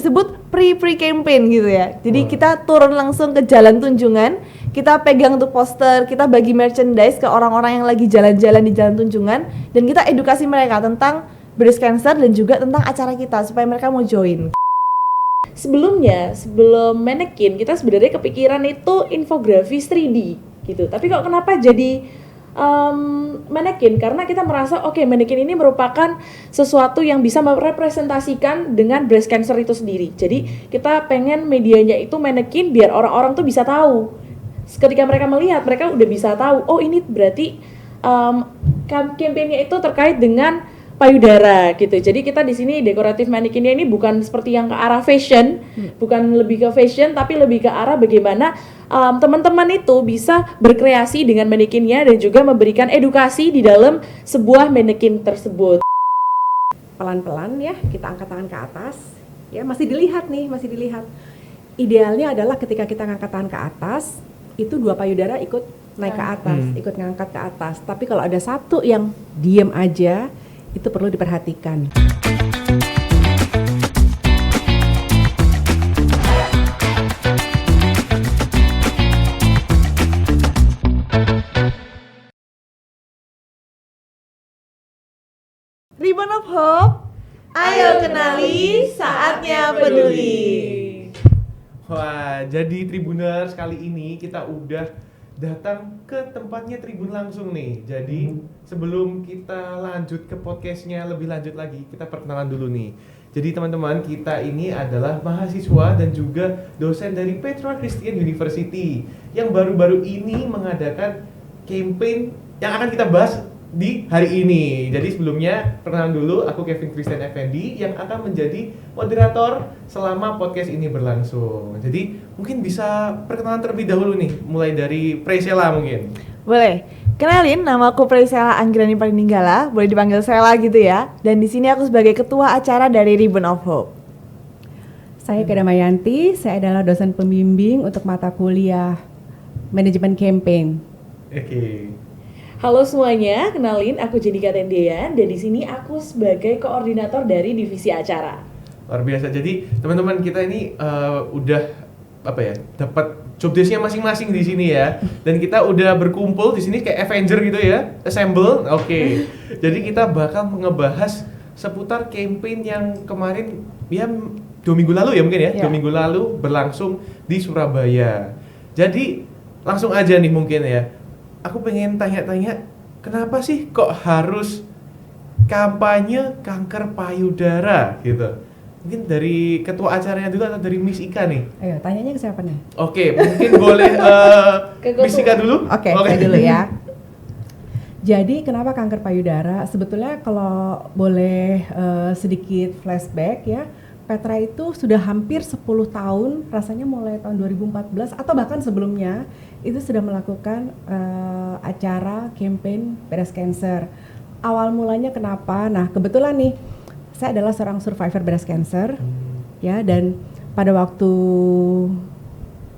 disebut pre-campaign gitu ya. Jadi kita turun langsung ke jalan Tunjungan, kita pegang tuh poster, kita bagi merchandise ke orang-orang yang lagi jalan-jalan di jalan Tunjungan, dan kita edukasi mereka tentang breast cancer dan juga tentang acara kita supaya mereka mau join. Sebelumnya, sebelum Mannequin, kita sebenarnya kepikiran itu infografis 3D gitu. Tapi kok kenapa jadi Mannequin? Karena kita merasa Mannequin ini merupakan sesuatu yang bisa merepresentasikan dengan breast cancer itu sendiri. Jadi kita pengen medianya itu Mannequin biar orang-orang tuh bisa tahu. Ketika mereka melihat, mereka udah bisa tahu, oh ini berarti kampanyenya itu terkait dengan payudara gitu. Jadi kita di sini dekoratif mannequinnya ini bukan seperti yang ke arah fashion, bukan lebih ke fashion, tapi lebih ke arah bagaimana teman-teman itu bisa berkreasi dengan mannequinnya dan juga memberikan edukasi di dalam sebuah mannequin tersebut. Pelan-pelan ya, kita angkat tangan ke atas. Ya, masih dilihat. Idealnya adalah ketika kita angkat tangan ke atas, itu dua payudara ikut naik ke atas, ikut ngangkat ke atas. Tapi kalau ada satu yang diem aja, itu perlu diperhatikan. Ribbon of Hope, ayo kenali, saatnya peduli. Wah, jadi Tribuners kali ini kita udah datang ke tempatnya Tribun langsung nih. Jadi sebelum kita lanjut ke podcastnya lebih lanjut lagi, kita perkenalan dulu nih. Jadi teman-teman, kita ini adalah mahasiswa dan juga dosen dari Petra Christian University yang baru-baru ini mengadakan campaign yang akan kita bahas di hari ini. Jadi sebelumnya perkenalan dulu, aku Kevin Christian Effendi yang akan menjadi moderator selama podcast ini berlangsung. Jadi mungkin bisa perkenalan terlebih dahulu nih, mulai dari Presela mungkin. Boleh. Kenalin, nama aku Presela Anggrani Paninggala, boleh dipanggil Sela gitu ya. Dan di sini aku sebagai ketua acara dari Ribbon of Hope. Saya Kedamayanti, saya adalah dosen pembimbing untuk mata kuliah Manajemen Campaign. Oke. Halo semuanya, kenalin aku Jenika Tendean dan di sini aku sebagai koordinator dari divisi acara. Luar biasa. Jadi teman-teman kita ini udah dapat job desk-nya masing-masing di sini ya. Dan kita udah berkumpul di sini kayak Avenger gitu ya, assemble. Oke. Jadi kita bakal ngebahas seputar campaign yang kemarin ya 2 minggu lalu ya mungkin ya. 2 minggu lalu berlangsung di Surabaya. Jadi langsung aja nih mungkin ya. Aku pengen tanya-tanya, kenapa sih kok harus kampanye kanker payudara gitu? Mungkin dari ketua acaranya dulu atau dari Miss Ika nih? Ayo, tanyanya ke siapa nih? Oke, mungkin boleh Miss Ika dulu? Oke, saya dulu ya. Jadi kenapa kanker payudara? Sebetulnya kalau boleh sedikit flashback ya, Petra itu sudah hampir 10 tahun, rasanya mulai tahun 2014 atau bahkan sebelumnya itu sudah melakukan acara campaign breast cancer. Awal mulanya kenapa? Nah, kebetulan nih saya adalah seorang survivor breast cancer ya, dan pada waktu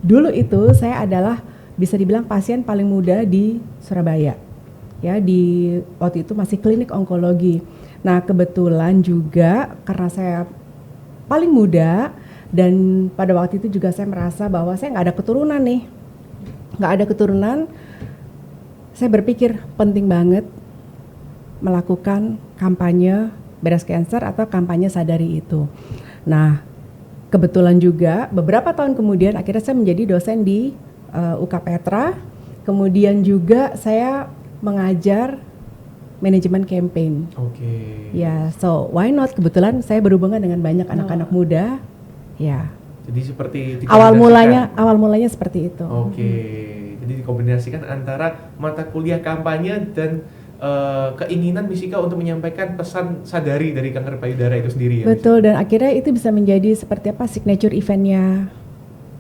dulu itu saya adalah bisa dibilang pasien paling muda di Surabaya. Ya, di waktu itu masih klinik onkologi. Nah, kebetulan juga karena saya paling muda dan pada waktu itu juga saya merasa bahwa saya nggak ada keturunan nih, saya berpikir penting banget melakukan kampanye breast cancer atau kampanye sadari itu. Nah, kebetulan juga beberapa tahun kemudian akhirnya saya menjadi dosen di UK Petra, kemudian juga saya mengajar manajemen campaign. Oke. Ya, so why not? Kebetulan saya berhubungan dengan banyak anak-anak muda. Ya. Jadi seperti awal mulanya seperti itu. Oke. Jadi dikombinasikan antara mata kuliah kampanye dan keinginan Miss Ika untuk menyampaikan pesan sadari dari kanker payudara itu sendiri ya. Betul, dan akhirnya itu bisa menjadi seperti apa signature eventnya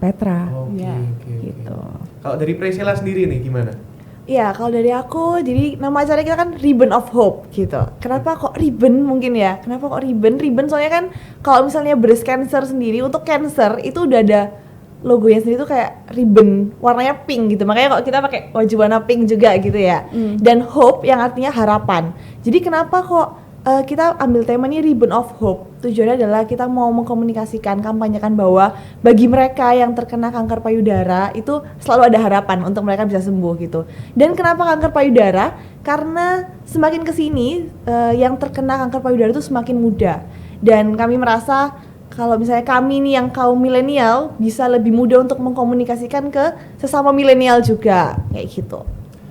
Petra. Oke. Gitu. Kalau dari Presela sendiri nih gimana? Iya, kalau dari aku, jadi nama acara kita kan Ribbon of Hope gitu. Kenapa kok ribbon mungkin ya? Kenapa kok ribbon? Ribbon soalnya kan kalau misalnya breast cancer sendiri, untuk cancer itu udah ada logonya sendiri tuh kayak ribbon, warnanya pink gitu. Makanya kok kita pakai baju warna pink juga gitu ya. Dan hope yang artinya harapan. Jadi kenapa kok kita ambil temanya Ribbon of Hope. Tujuannya adalah kita mau mengkomunikasikan, kampanyekan bahwa bagi mereka yang terkena kanker payudara itu selalu ada harapan untuk mereka bisa sembuh gitu. Dan kenapa kanker payudara? Karena semakin kesini yang terkena kanker payudara itu semakin muda. Dan kami merasa kalau misalnya kami nih yang kaum milenial bisa lebih mudah untuk mengkomunikasikan ke sesama milenial juga kayak gitu.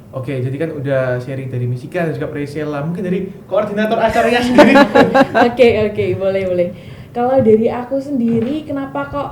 Oke, jadi kan udah sharing dari Misika dan juga Priscilla, mungkin dari koordinator acaranya sendiri. Oke, boleh. Kalau dari aku sendiri, kenapa kok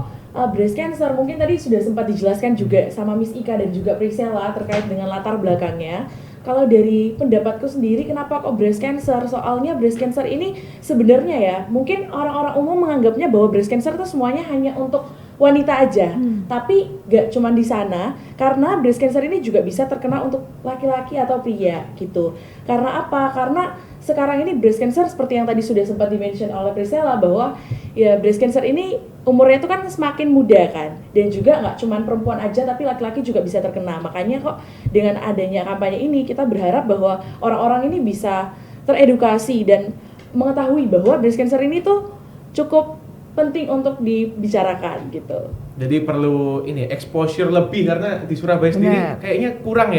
breast cancer? Mungkin tadi sudah sempat dijelaskan juga sama Miss Ika dan juga Priscilla terkait dengan latar belakangnya. Kalau dari pendapatku sendiri, kenapa kok breast cancer? Soalnya breast cancer ini sebenarnya ya, mungkin orang-orang umum menganggapnya bahwa breast cancer itu semuanya hanya untuk wanita aja, tapi gak cuma di sana, karena breast cancer ini juga bisa terkena untuk laki-laki atau pria gitu. Karena apa? Karena sekarang ini breast cancer seperti yang tadi sudah sempat dimention oleh Priscilla bahwa ya breast cancer ini umurnya itu kan semakin muda kan, dan juga nggak cuma perempuan aja tapi laki-laki juga bisa terkena. Makanya kok dengan adanya kampanye ini kita berharap bahwa orang-orang ini bisa teredukasi dan mengetahui bahwa breast cancer ini tuh cukup penting untuk dibicarakan gitu. Jadi perlu ini exposure lebih karena di Surabaya sendiri kayaknya kurang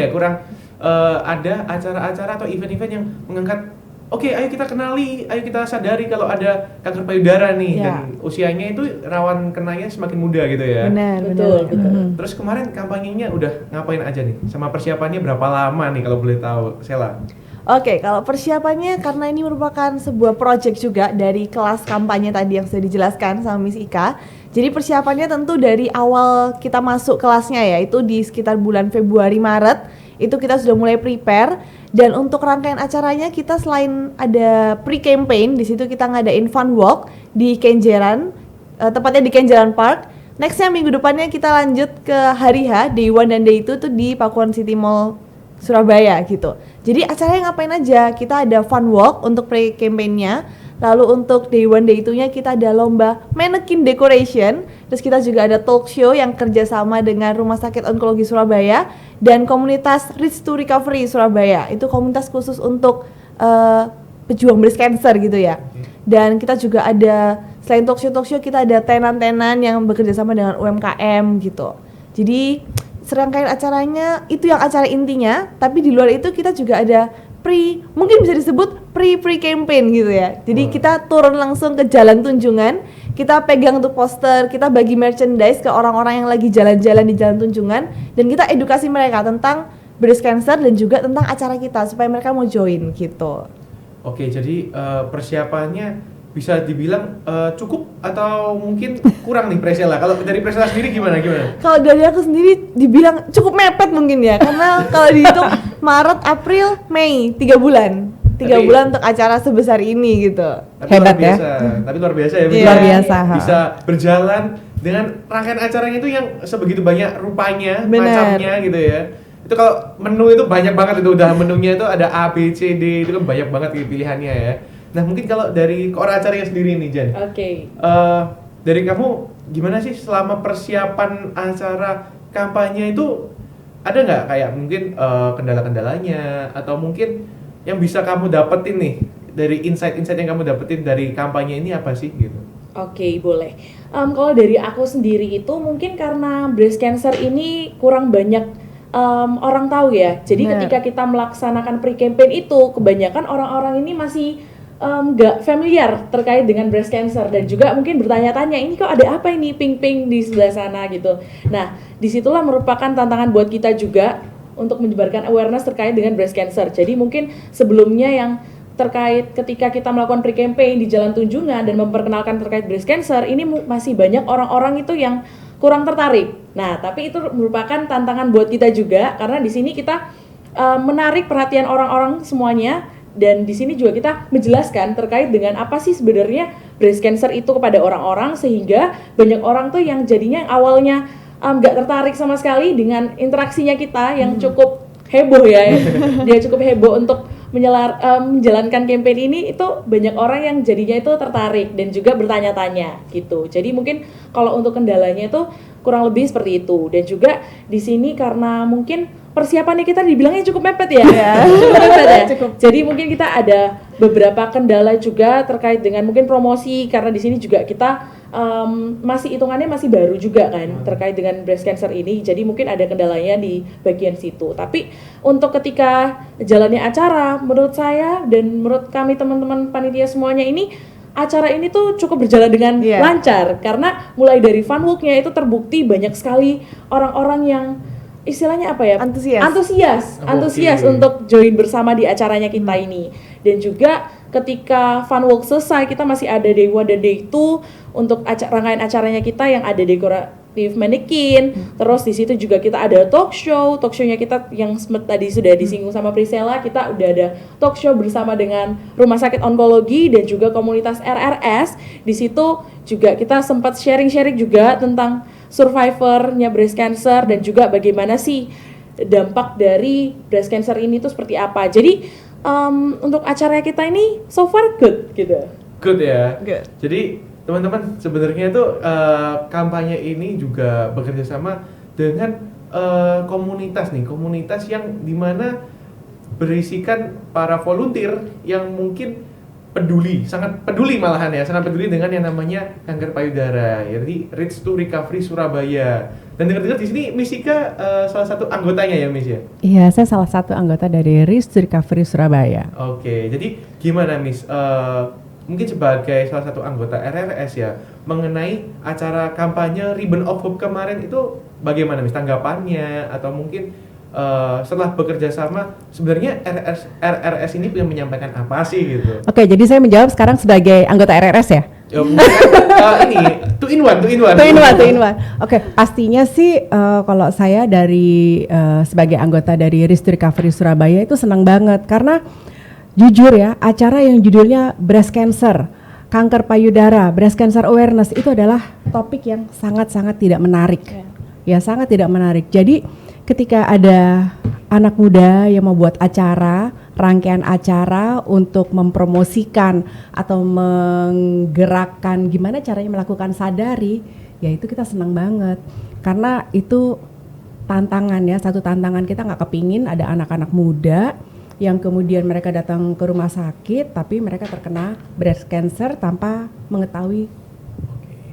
ada acara-acara atau event-event yang mengangkat ayo kita kenali, ayo kita sadari kalau ada kanker payudara nih dan usianya itu rawan kenanya semakin muda gitu ya. Betul. Terus kemarin kampanyenya udah ngapain aja nih? Sama persiapannya berapa lama nih kalau boleh tahu, Sela? Oke, kalau persiapannya karena ini merupakan sebuah project juga dari kelas kampanye tadi yang sudah dijelaskan sama Miss Ika. Jadi persiapannya tentu dari awal kita masuk kelasnya ya, itu di sekitar bulan Februari Maret, itu kita sudah mulai prepare. Dan untuk rangkaian acaranya kita selain ada pre-campaign, di situ kita ngadain fun walk di Kenjeran, tepatnya di Kenjeran Park. Nextnya minggu depannya kita lanjut ke hari H, Day 1 dan Day 2 tuh di Pakuan City Mall Surabaya gitu. Jadi acaranya ngapain aja? Kita ada fun walk untuk pre-campaign-nya. Lalu untuk Day 1, Day 2-nya kita ada lomba mannequin decoration. Terus kita juga ada talk show yang kerjasama dengan Rumah Sakit Onkologi Surabaya dan komunitas Reach to Recovery Surabaya. Itu komunitas khusus untuk pejuang breast cancer gitu ya. Dan kita juga ada, selain talk show kita ada tenan-tenan yang bekerja sama dengan UMKM gitu. Jadi serangkaian acaranya itu yang acara intinya, tapi di luar itu kita juga ada mungkin bisa disebut pre-campaign gitu ya. Jadi kita turun langsung ke Jalan Tunjungan, kita pegang tuh poster, kita bagi merchandise ke orang-orang yang lagi jalan-jalan di Jalan Tunjungan, dan kita edukasi mereka tentang breast cancer dan juga tentang acara kita supaya mereka mau join gitu. Oke, jadi persiapannya bisa dibilang cukup atau mungkin kurang nih Priscilla? Kalau dari Priscilla sendiri gimana? Kalau dari aku sendiri dibilang cukup mepet mungkin ya, karena kalau dihitung Maret, April, Mei, 3 bulan. 3 bulan untuk acara sebesar ini gitu. Tapi Hebat luar biasa. Tapi luar biasa ya. Luar biasa. Bisa berjalan dengan rangkaian acaranya itu yang sebegitu banyak rupanya, macamnya gitu ya. Itu kalau menu itu banyak banget, itu udah menunya itu ada A, B, C, D, itu kan banyak banget pilihannya ya. Nah mungkin kalau dari koordinator acaranya sendiri nih Jan. Dari kamu gimana sih selama persiapan acara kampanye itu, ada nggak kayak mungkin kendala-kendalanya atau mungkin yang bisa kamu dapetin nih dari insight-insight yang kamu dapetin dari kampanye ini apa sih gitu? Oke, boleh. Kalau dari aku sendiri itu mungkin karena breast cancer ini kurang banyak orang tahu ya. Jadi ketika kita melaksanakan pre-campaign itu, kebanyakan orang-orang ini masih nggak familiar terkait dengan breast cancer dan juga mungkin bertanya-tanya, ini kok ada apa ini pink-pink di sebelah sana gitu. Nah, disitulah merupakan tantangan buat kita juga untuk menyebarkan awareness terkait dengan breast cancer. Jadi mungkin sebelumnya yang terkait ketika kita melakukan pre-campaign di Jalan Tunjungan dan memperkenalkan terkait breast cancer, ini masih banyak orang-orang itu yang kurang tertarik. Nah, tapi itu merupakan tantangan buat kita juga karena di sini kita menarik perhatian orang-orang semuanya. Dan di sini juga kita menjelaskan terkait dengan apa sih sebenarnya breast cancer itu kepada orang-orang, sehingga banyak orang tuh yang jadinya awalnya nggak tertarik sama sekali dengan interaksinya kita yang cukup heboh ya. Dia cukup heboh untuk menjalankan campaign ini, itu banyak orang yang jadinya itu tertarik dan juga bertanya-tanya gitu. Jadi mungkin kalau untuk kendalanya itu kurang lebih seperti itu. Dan juga di sini karena mungkin persiapannya kita dibilangnya cukup mepet ya. Cukup mepet ya. Jadi mungkin kita ada beberapa kendala juga terkait dengan mungkin promosi, karena di sini juga kita masih hitungannya masih baru juga kan terkait dengan breast cancer ini. Jadi mungkin ada kendalanya di bagian situ. Tapi untuk ketika jalannya acara, menurut saya dan menurut kami teman-teman panitia semuanya ini, acara ini tuh cukup berjalan dengan lancar, karena mulai dari fun walk-nya itu terbukti banyak sekali orang-orang yang istilahnya apa ya, antusias untuk join bersama di acaranya kita ini. Dan juga ketika fun walk selesai, kita masih ada day 1 dan day 2 untuk rangkaian acaranya kita yang ada dekoratif mannequin. Terus di situ juga kita ada talk show-nya kita yang tadi sudah disinggung sama Priscilla. Kita udah ada talk show bersama dengan Rumah Sakit Onkologi dan juga komunitas RRS. Di situ juga kita sempat sharing-sharing juga tentang survivornya breast cancer dan juga bagaimana sih dampak dari breast cancer ini tuh seperti apa. Jadi untuk acara kita ini so far good gitu. Good ya. Good. Jadi teman-teman sebenarnya itu kampanye ini juga bekerja sama dengan komunitas yang dimana berisikan para volunteer yang mungkin sangat peduli dengan yang namanya kanker payudara. Jadi Reach to Recovery Surabaya. Dan dengar-dengar di sini Miss Ika salah satu anggotanya ya, Miss ya? Iya, saya salah satu anggota dari Reach to Recovery Surabaya. Oke, jadi gimana Miss? Mungkin sebagai salah satu anggota RRS ya, mengenai acara kampanye Ribbon of Hope kemarin itu bagaimana Miss tanggapannya, atau mungkin setelah bekerja sama sebenarnya RRS ini yang menyampaikan apa sih gitu? Oke, jadi saya menjawab sekarang sebagai anggota RRS ya. Ya mungkin ini two in one. Oke, pastinya sih kalau saya dari sebagai anggota dari Reach to Recovery Surabaya itu senang banget, karena jujur ya, acara yang judulnya breast cancer, kanker payudara, breast cancer awareness itu adalah topik yang sangat-sangat tidak menarik. Ya, sangat tidak menarik. Jadi ketika ada anak muda yang mau buat acara, rangkaian acara untuk mempromosikan atau menggerakkan gimana caranya melakukan sadari, ya itu kita senang banget. Karena itu tantangan ya, satu tantangan kita nggak kepingin ada anak-anak muda yang kemudian mereka datang ke rumah sakit tapi mereka terkena breast cancer tanpa mengetahui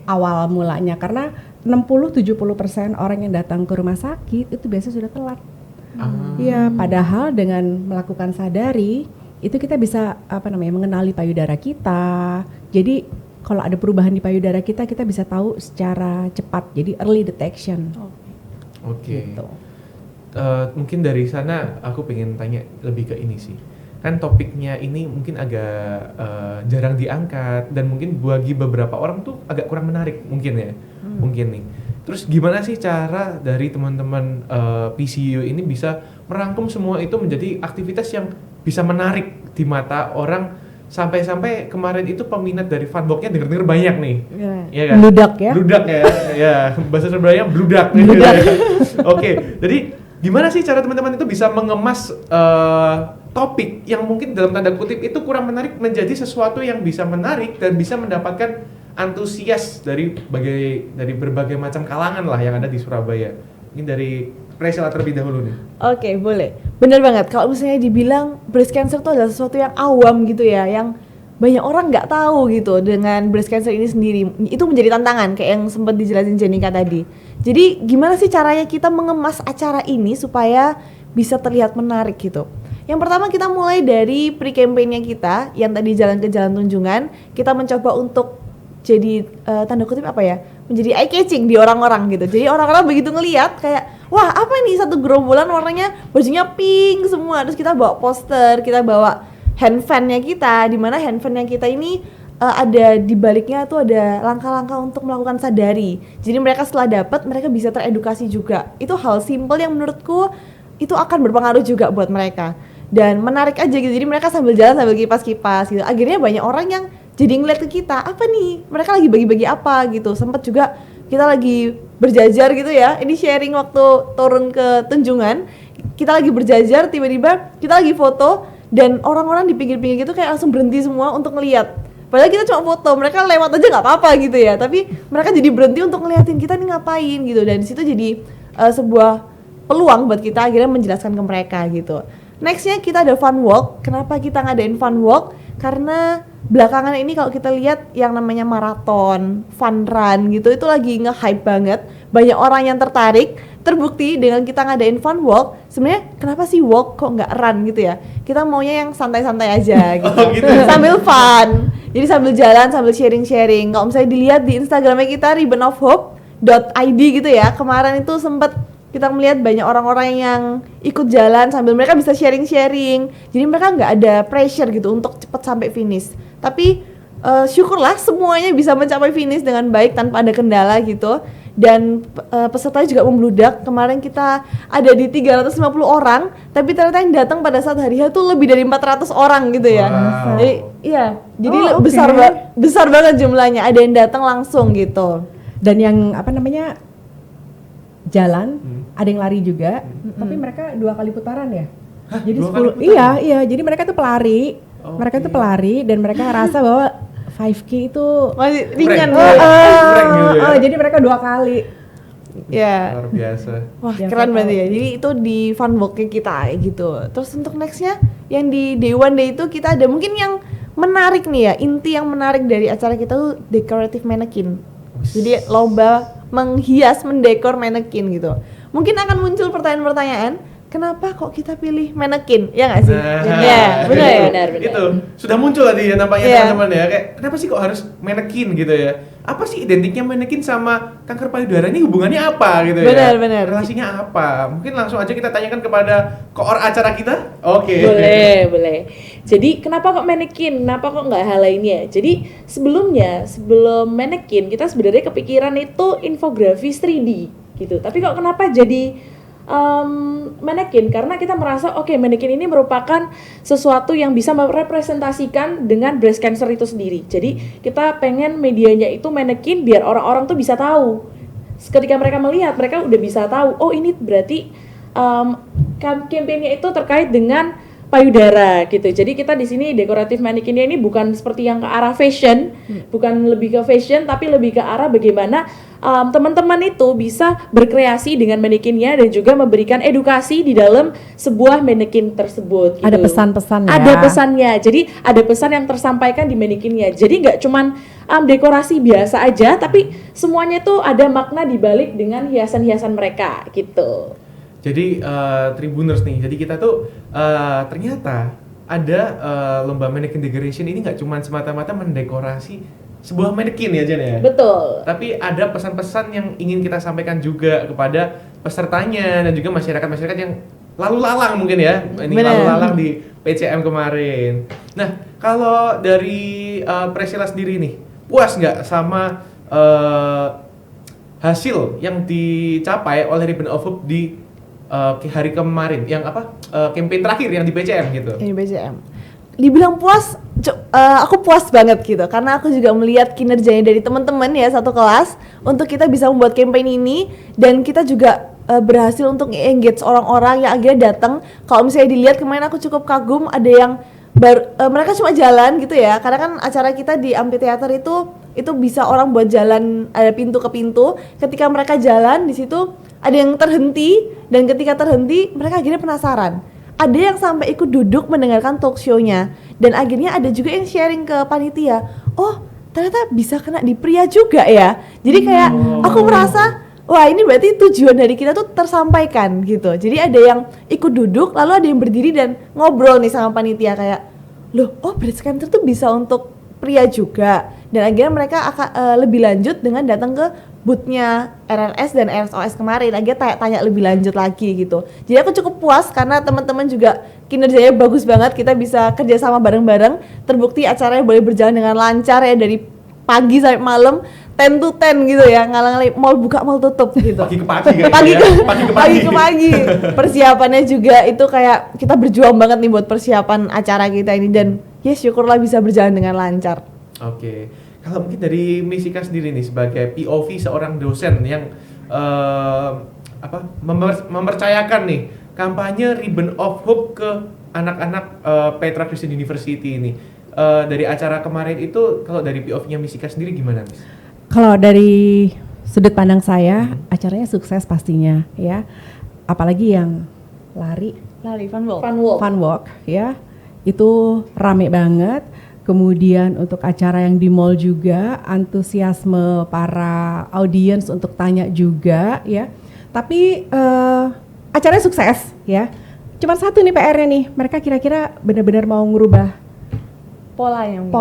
awal mulanya, karena 60-70% orang yang datang ke rumah sakit itu biasanya sudah telat. Ya, padahal dengan melakukan sadari itu kita bisa mengenali payudara kita. Jadi kalau ada perubahan di payudara kita bisa tahu secara cepat. Jadi early detection. Oke. Gitu. Mungkin dari sana aku pengen tanya lebih ke ini sih. Kan topiknya ini mungkin agak jarang diangkat dan mungkin bagi beberapa orang tuh agak kurang menarik mungkin ya. Mungkin nih. Terus gimana sih cara dari teman-teman PCU ini bisa merangkum semua itu menjadi aktivitas yang bisa menarik di mata orang, sampai-sampai kemarin itu peminat dari funbox-nya denger-denger banyak nih. Iya kan? Bludak ya. Bludak ya. Ya, bahasa Surabayanya bludak. Oke, jadi gimana sih cara teman-teman itu bisa mengemas topik yang mungkin dalam tanda kutip itu kurang menarik menjadi sesuatu yang bisa menarik dan bisa mendapatkan antusias dari berbagai macam kalangan lah yang ada di Surabaya. Ini dari Priscilla terlebih dahulu nih. Oke, boleh. Bener banget. Kalau misalnya dibilang breast cancer itu adalah sesuatu yang awam gitu ya, yang banyak orang nggak tahu gitu dengan breast cancer ini sendiri. Itu menjadi tantangan kayak yang sempat dijelasin Jenika tadi. Jadi gimana sih caranya kita mengemas acara ini supaya bisa terlihat menarik gitu? Yang pertama kita mulai dari pre-campaign-nya kita yang tadi Jalan ke Jalan Tunjungan. Kita mencoba untuk jadi tanda kutip menjadi eye catching di orang-orang gitu. Jadi orang-orang begitu ngelihat kayak, wah apa ini satu gerombolan warnanya bajunya pink semua. Terus kita bawa poster, kita bawa handfannya kita, di mana handfannya kita ini ada di baliknya tuh ada langkah-langkah untuk melakukan sadari. Jadi mereka setelah dapat mereka bisa teredukasi juga. Itu hal simple yang menurutku itu akan berpengaruh juga buat mereka. Dan menarik aja gitu. Jadi mereka sambil jalan sambil kipas-kipas gitu. Akhirnya banyak orang yang jadi ngeliat ke kita, apa nih? Mereka lagi bagi-bagi apa gitu. Sempat juga kita lagi berjajar gitu ya. Ini sharing waktu turun ke Tunjungan. Kita lagi berjajar, tiba-tiba kita lagi foto dan orang-orang di pinggir-pinggir gitu kayak langsung berhenti semua untuk ngeliat. Padahal kita cuma foto, mereka lewat aja nggak apa-apa gitu ya. Tapi mereka jadi berhenti untuk ngeliatin kita nih ngapain gitu. Dan di situ jadi sebuah peluang buat kita akhirnya menjelaskan ke mereka gitu. Nextnya kita ada fun walk. Kenapa kita ngadain fun walk? Karena belakangan ini kalau kita lihat yang namanya maraton, fun run gitu itu lagi nge-hype banget. Banyak orang yang tertarik. Terbukti dengan kita ngadain fun walk, sebenarnya kenapa sih walk kok nggak run gitu ya? Kita maunya yang santai-santai aja gitu. Oh, gitu. Sambil fun. Jadi sambil jalan, sambil sharing-sharing. Kalau misalnya dilihat di Instagramnya kita ribbonofhope.id gitu ya. Kemarin itu sempat kita melihat banyak orang-orang yang ikut jalan sambil mereka bisa sharing-sharing. Jadi mereka nggak ada pressure gitu untuk cepat sampai finish. Tapi syukurlah semuanya bisa mencapai finish dengan baik tanpa ada kendala gitu. Dan pesertanya juga membludak. Kemarin kita ada di 350 orang, tapi ternyata yang datang pada saat hari H itu lebih dari 400 orang gitu ya. Wow. Jadi iya, jadi Oh, oke. besar banget jumlahnya. Ada yang datang langsung gitu. Dan yang apa namanya jalan, ada yang lari juga, tapi mereka 2 kali putaran ya. Hah, Jadi 2 kali 10 putaran? iya, jadi mereka tuh pelari. Mereka tuh pelari dan mereka rasa bahwa 5K itu Masih ringan. Prank. Prank gitu ya? jadi mereka 2 kali. Ya. Luar biasa. Wah, Yang keren total. banget ya. Jadi itu di fun walk-nya kita gitu. Terus untuk nextnya yang di Day One Day itu kita ada mungkin yang menarik nih ya. Inti yang menarik dari acara kita tuh decorative mannequin. Jadi lomba menghias, mendekor mannequin gitu. Mungkin akan muncul pertanyaan-pertanyaan, kenapa kok kita pilih mannequin? Ya nggak sih? Ya, benar ya. Benar. Itu sudah muncul tadi ya nampaknya Iya. teman-teman ya. Kayak kenapa sih kok harus manekin gitu ya? Apa sih identiknya manekin sama kanker payudara ini hubungannya apa gitu ya? Benar, benar. Relasinya apa? Mungkin langsung aja kita tanyakan kepada koor acara kita. Oke. Boleh. Jadi kenapa kok manekin? Kenapa kok nggak hal lainnya? Jadi sebelum manekin kita sebenarnya kepikiran itu infografis 3D gitu. Tapi kok kenapa jadi manekin? Karena kita merasa manekin ini merupakan sesuatu yang bisa merepresentasikan dengan breast cancer itu sendiri. Jadi kita pengen medianya itu manekin biar orang-orang tuh bisa tahu. Ketika mereka melihat, mereka udah bisa tahu. Oh ini berarti kampanyenya itu terkait dengan payudara gitu. Jadi kita di sini dekoratif manekinnya ini bukan seperti yang ke arah fashion, bukan lebih ke fashion, tapi lebih ke arah bagaimana teman-teman itu bisa berkreasi dengan manekinnya dan juga memberikan edukasi di dalam sebuah manekin tersebut. Gitu. Ada pesan-pesan ya. Ada pesannya. Jadi ada pesan yang tersampaikan di manekinnya. Jadi nggak cuman dekorasi biasa aja, tapi semuanya itu ada makna di balik dengan hiasan-hiasan mereka gitu. Jadi Tribuners nih, jadi kita tuh ternyata ada lomba mannequin decoration ini nggak cuma semata-mata mendekorasi sebuah mannequin ya Jen ya? Betul. Tapi ada pesan-pesan yang ingin kita sampaikan juga kepada pesertanya dan juga masyarakat-masyarakat yang lalu lalang mungkin ya. Ini Benar. lalu lalang di PCM kemarin. Nah, kalau dari Priscilla sendiri nih, puas nggak sama hasil yang dicapai oleh Ribbon of Hope di hari kemarin yang campaign terakhir yang di PCM gitu. Ini BCM. Dibilang puas, aku puas banget gitu karena aku juga melihat kinerjanya dari teman-teman ya satu kelas untuk kita bisa membuat campaign ini dan kita juga berhasil untuk engage orang-orang yang akhirnya datang. Kalau misalnya dilihat kemarin aku cukup kagum ada yang mereka cuma jalan gitu ya karena kan acara kita di amphitheater itu bisa orang buat jalan ada pintu ke pintu. Ketika mereka jalan di situ ada yang terhenti dan ketika terhenti mereka akhirnya penasaran. Ada yang sampai ikut duduk mendengarkan talk show-nya dan akhirnya ada juga yang sharing ke panitia. Oh, ternyata bisa kena di pria juga ya. Jadi kayak aku merasa wah ini berarti tujuan dari kita tuh tersampaikan gitu. Jadi ada yang ikut duduk lalu ada yang berdiri dan ngobrol nih sama panitia kayak loh, breast cancer tuh bisa untuk pria juga. Dan akhirnya mereka akan lebih lanjut dengan datang ke booth-nya RRS dan RSOS kemarin. Akhirnya tanya lebih lanjut lagi gitu. Jadi aku cukup puas karena teman-teman juga kinerjanya bagus banget. Kita bisa kerjasama bareng-bareng. Terbukti acaranya boleh berjalan dengan lancar ya dari pagi sampai malam 10 to 10 gitu ya, ngalang-ngalih mall buka mall tutup gitu. Pagi ke pagi kayaknya pagi ya. ke Pagi ke pagi ke pagi. Persiapannya juga itu kayak kita berjuang banget nih buat persiapan acara kita ini dan ya syukurlah bisa berjalan dengan lancar. Oke. Kalau mungkin dari Misika sendiri nih sebagai POV seorang dosen yang mempercayakan nih kampanye Ribbon of Hope ke anak-anak Petra Christian University ini. Dari acara kemarin itu kalau dari POV-nya Misika sendiri gimana, Miss? Kalau dari sudut pandang saya, acaranya sukses pastinya ya. apalagi yang lari Lari Fun Walk. Fun walk. fun walk ya, itu rame banget. Kemudian untuk acara yang di mall juga antusiasme para audiens untuk tanya juga ya. Tapi acaranya sukses ya. Cuma satu nih PR-nya nih, mereka kira-kira benar-benar mau ngubah Polanya mungkin.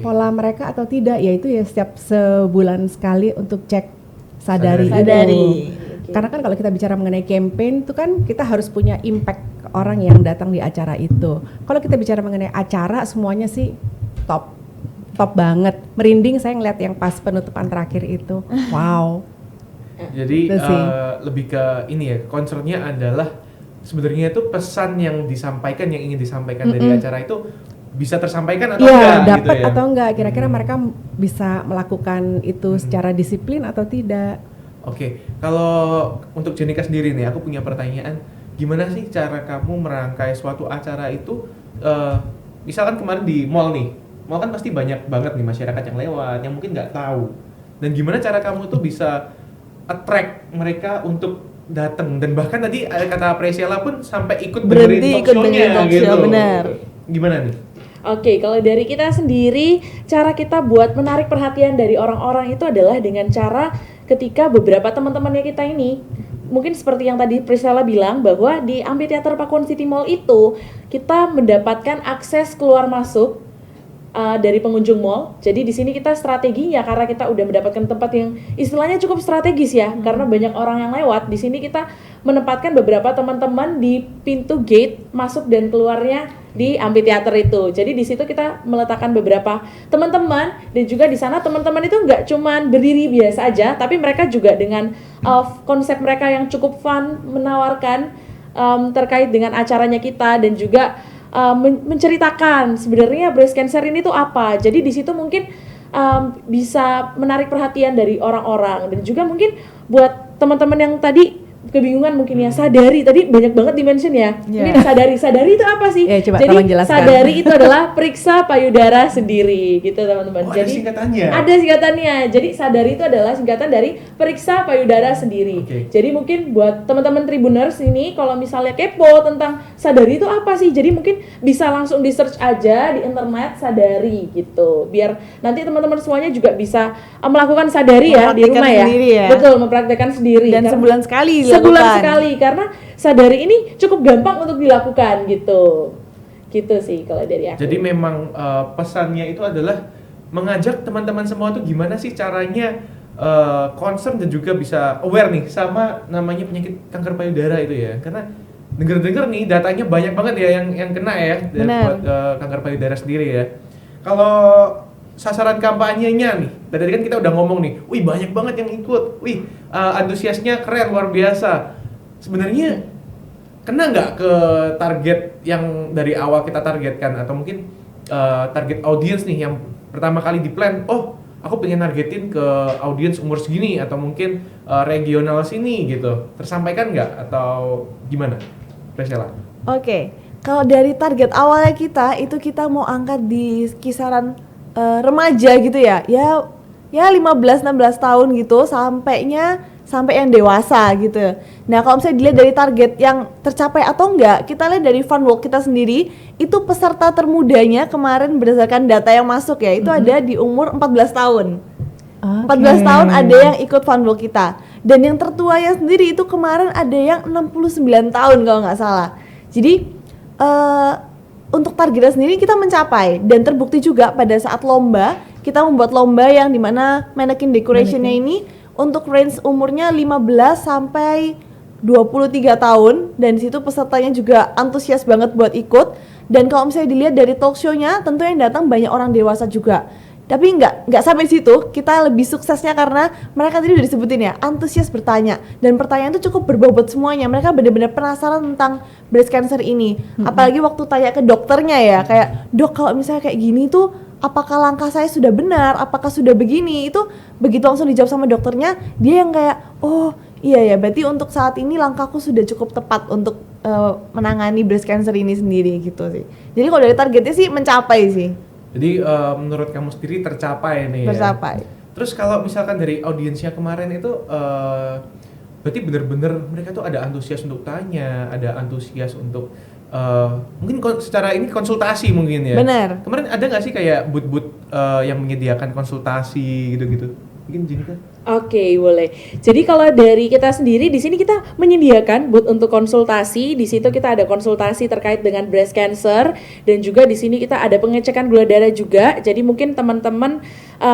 pola mereka atau tidak, yaitu ya setiap sebulan sekali untuk cek sadari. Sadari. Karena kan kalau kita bicara mengenai campaign itu kan kita harus punya impact ke orang yang datang di acara itu. Kalau kita bicara mengenai acara semuanya sih top banget. Merinding saya ngeliat yang pas penutupan terakhir itu. Wow. Jadi Itu sih. lebih ke ini ya, concernnya adalah sebenarnya itu pesan yang disampaikan, yang ingin disampaikan dari acara itu bisa tersampaikan atau Iya, enggak dapat gitu ya? atau enggak? Kira-kira mereka bisa melakukan itu secara disiplin atau tidak? Oke, kalau untuk Jenika sendiri nih, aku punya pertanyaan. Gimana sih cara kamu merangkai suatu acara itu? Misalkan kemarin di mall nih, mall kan pasti banyak banget nih masyarakat yang lewat, yang mungkin nggak tahu. Dan gimana cara kamu tuh bisa attract mereka untuk datang? Dan bahkan tadi kata Presiala pun sampai ikut Berhenti dengerin ikut dengerin talk show, gitu. benar. Gimana nih? Oke, kalau dari kita sendiri, cara kita buat menarik perhatian dari orang-orang itu adalah dengan cara ketika beberapa teman-temannya kita ini, mungkin seperti yang tadi Priscilla bilang, bahwa di Amphitheater Pakuan City Mall itu, kita mendapatkan akses keluar masuk dari pengunjung mall. Jadi di sini kita strateginya, karena kita udah mendapatkan tempat yang istilahnya cukup strategis ya, karena banyak orang yang lewat. Di sini kita menempatkan beberapa teman-teman di pintu gate masuk dan keluarnya di amphitheater itu. Jadi di situ kita meletakkan beberapa teman-teman, dan juga di sana teman-teman itu nggak cuman berdiri biasa aja, tapi mereka juga dengan konsep mereka yang cukup fun, menawarkan terkait dengan acaranya kita, dan juga menceritakan sebenarnya breast cancer ini tuh apa. Jadi di situ mungkin bisa menarik perhatian dari orang-orang, dan juga mungkin buat teman-teman yang tadi kebingungan mungkin ya, sadari tadi banyak banget dimension ya. Yeah. Ini sadari itu apa sih? Coba Jadi tolong jelaskan. sadari itu adalah periksa payudara sendiri gitu teman-teman. Oh, ada Jadi singkatannya? ada singkatannya. Jadi sadari itu adalah singkatan dari periksa payudara sendiri. Oke. Jadi mungkin buat teman-teman Tribuners ini kalau misalnya kepo tentang sadari itu apa sih, jadi mungkin bisa langsung di search aja di internet sadari gitu. Biar nanti teman-teman semuanya juga bisa melakukan sadari ya di Mempraktikkan rumah ya. sendiri ya. Betul, mempraktekkan sendiri. Dan Karena- sebulan sekali sebulan dilakukan. sekali, karena sadari ini cukup gampang untuk dilakukan gitu sih kalau dari aku. Jadi memang pesannya itu adalah mengajak teman-teman semua tuh gimana sih caranya concern dan juga bisa aware nih sama namanya penyakit kanker payudara itu ya. Karena denger-denger nih datanya banyak banget ya yang kena ya Benar. buat kanker payudara sendiri ya. Kalau sasaran kampanyenya nih, tadi kan kita udah ngomong nih, wih banyak banget yang ikut, wih antusiasnya keren luar biasa. Sebenarnya kena nggak ke target yang dari awal kita targetkan, atau mungkin target audiens nih yang pertama kali di plan, oh aku pengen nargetin ke audiens umur segini atau mungkin regional sini gitu, tersampaikan nggak atau gimana, Priscilla? Oke, kalau dari target awalnya kita itu kita mau angkat di kisaran remaja gitu ya 15-16 tahun gitu sampai yang dewasa gitu. Nah kalau misalnya dilihat dari target yang tercapai atau enggak, kita lihat dari fun walk kita sendiri, itu peserta termudanya kemarin berdasarkan data yang masuk ya, itu ada di umur 14 tahun. 14 tahun ada yang ikut fun walk kita. Dan yang tertuanya sendiri itu kemarin ada yang 69 tahun kalau nggak salah. Jadi untuk targetnya sendiri kita mencapai, dan terbukti juga pada saat lomba kita membuat lomba yang dimana mannequin decorationnya ini untuk range umurnya 15 sampai 23 tahun, dan di situ pesertanya juga antusias banget buat ikut. Dan kalau misalnya dilihat dari talk show-nya, tentu yang datang banyak orang dewasa juga. Tapi nggak sampai situ, kita lebih suksesnya karena mereka tadi udah disebutin ya, antusias bertanya, dan pertanyaan itu cukup berbobot semuanya. Mereka benar-benar penasaran tentang breast cancer ini. Apalagi waktu tanya ke dokternya ya, kayak dok kalau misalnya kayak gini tuh apakah langkah saya sudah benar, apakah sudah begini, itu begitu langsung dijawab sama dokternya, dia yang kayak oh iya ya, berarti untuk saat ini langkahku sudah cukup tepat untuk menangani breast cancer ini sendiri gitu sih. Jadi kalau dari targetnya sih mencapai sih. Jadi menurut kamu sendiri tercapai nih ya? Tercapai. Terus kalau misalkan dari audiensnya kemarin itu berarti bener-bener mereka tuh ada antusias untuk tanya, ada antusias untuk mungkin secara ini konsultasi mungkin ya. Benar. Kemarin ada nggak sih kayak booth-booth yang menyediakan konsultasi gitu-gitu? Mungkin Jini kan? Oke, boleh. Jadi kalau dari kita sendiri di sini kita menyediakan booth untuk konsultasi. Di situ kita ada konsultasi terkait dengan breast cancer dan juga di sini kita ada pengecekan gula darah juga. Jadi mungkin teman-teman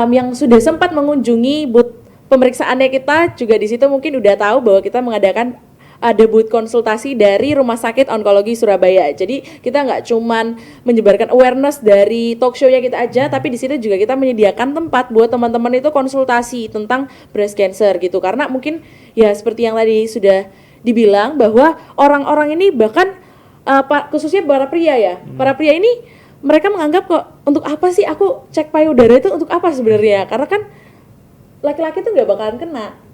yang sudah sempat mengunjungi booth pemeriksaannya kita juga di situ mungkin udah tahu bahwa kita mengadakan ada booth konsultasi dari Rumah Sakit Onkologi Surabaya. Jadi kita nggak cuman menyebarkan awareness dari talk show-nya kita aja, tapi di situ juga kita menyediakan tempat buat teman-teman itu konsultasi tentang breast cancer gitu. Karena mungkin ya seperti yang tadi sudah dibilang bahwa orang-orang ini bahkan khususnya para pria ya, para pria ini mereka menganggap kok untuk apa sih aku cek payudara itu untuk apa sebenarnya? Karena kan laki-laki itu nggak bakalan kena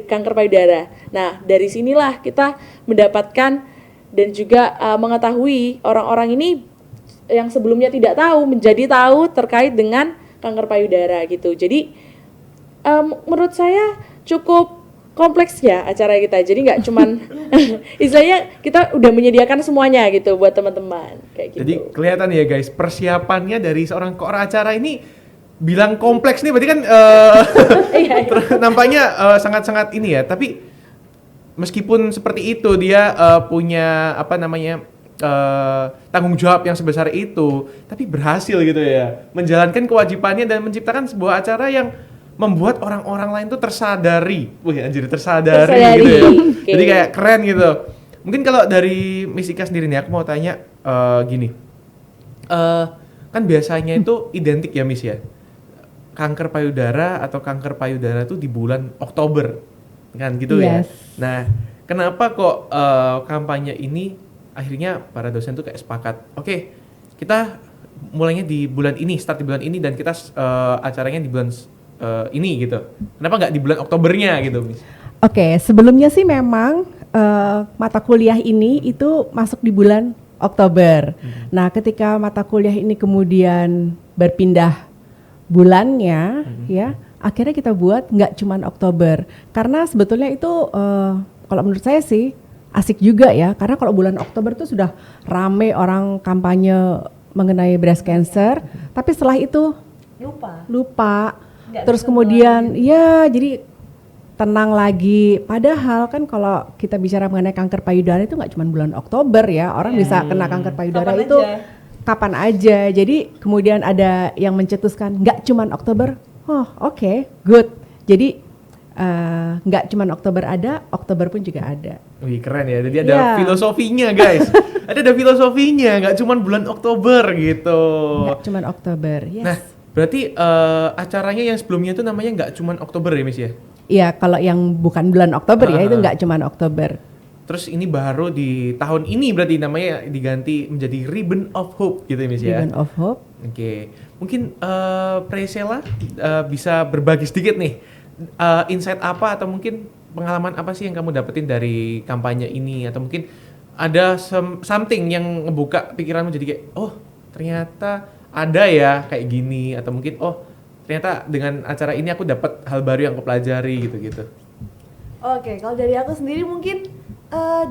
kanker payudara. Nah, dari sinilah kita mendapatkan dan juga mengetahui orang-orang ini yang sebelumnya tidak tahu menjadi tahu terkait dengan kanker payudara gitu. Jadi menurut saya cukup kompleks ya acara kita. Jadi nggak cuman istilahnya kita udah menyediakan semuanya gitu buat teman-teman kayak gitu. Jadi kelihatan ya guys, persiapannya dari seorang koordinator acara ini bilang kompleks nih berarti kan nampaknya sangat-sangat ini ya, tapi meskipun seperti itu dia punya apa namanya tanggung jawab yang sebesar itu, tapi berhasil gitu ya menjalankan kewajibannya dan menciptakan sebuah acara yang membuat orang-orang lain tuh tersadari. Wih anjir, tersadari gitu ya. Okay. Jadi kayak keren gitu. Mungkin kalau dari Miss Ika sendiri nih aku mau tanya gini. Kan biasanya itu identik ya Miss ya. Kanker payudara atau kanker payudara itu di bulan Oktober kan gitu ya. Nah, kenapa kok kampanye ini akhirnya para dosen tuh kayak sepakat, oke, kita mulainya di bulan ini, start di bulan ini dan kita acaranya di bulan ini gitu. Kenapa nggak di bulan Oktobernya gitu, Miss? Oke, sebelumnya sih memang mata kuliah ini itu masuk di bulan Oktober. Nah, ketika mata kuliah ini kemudian berpindah bulannya, ya akhirnya kita buat nggak cuman Oktober, karena sebetulnya itu kalau menurut saya sih asik juga ya, karena kalau bulan Oktober itu sudah rame orang kampanye mengenai breast cancer, tapi setelah itu lupa. Terus kemudian ya jadi tenang lagi, padahal kan kalau kita bicara mengenai kanker payudara itu nggak cuma bulan Oktober ya, orang bisa kena kanker payudara itu kapan aja. Jadi kemudian ada yang mencetuskan nggak cuman Oktober. Oh oke, good. Jadi nggak cuman Oktober ada, Oktober pun juga ada. Wih keren ya. Jadi ada filosofinya guys. ada filosofinya. Nggak cuman bulan Oktober gitu. Nggak cuman Oktober. Yes. Nah berarti acaranya yang sebelumnya itu namanya nggak cuman Oktober ya Miss ya? Iya, kalau yang bukan bulan Oktober ya itu nggak cuman Oktober. Terus ini baru di tahun ini berarti namanya diganti menjadi Ribbon of Hope gitu ya Miss ya? Ribbon of Hope. Oke. Mungkin Priscilla bisa berbagi sedikit nih insight apa atau mungkin pengalaman apa sih yang kamu dapetin dari kampanye ini, atau mungkin ada something yang ngebuka pikiranmu jadi kayak oh ternyata ada ya kayak gini, atau mungkin oh ternyata dengan acara ini aku dapat hal baru yang aku pelajari gitu-gitu. Oke, kalau dari aku sendiri mungkin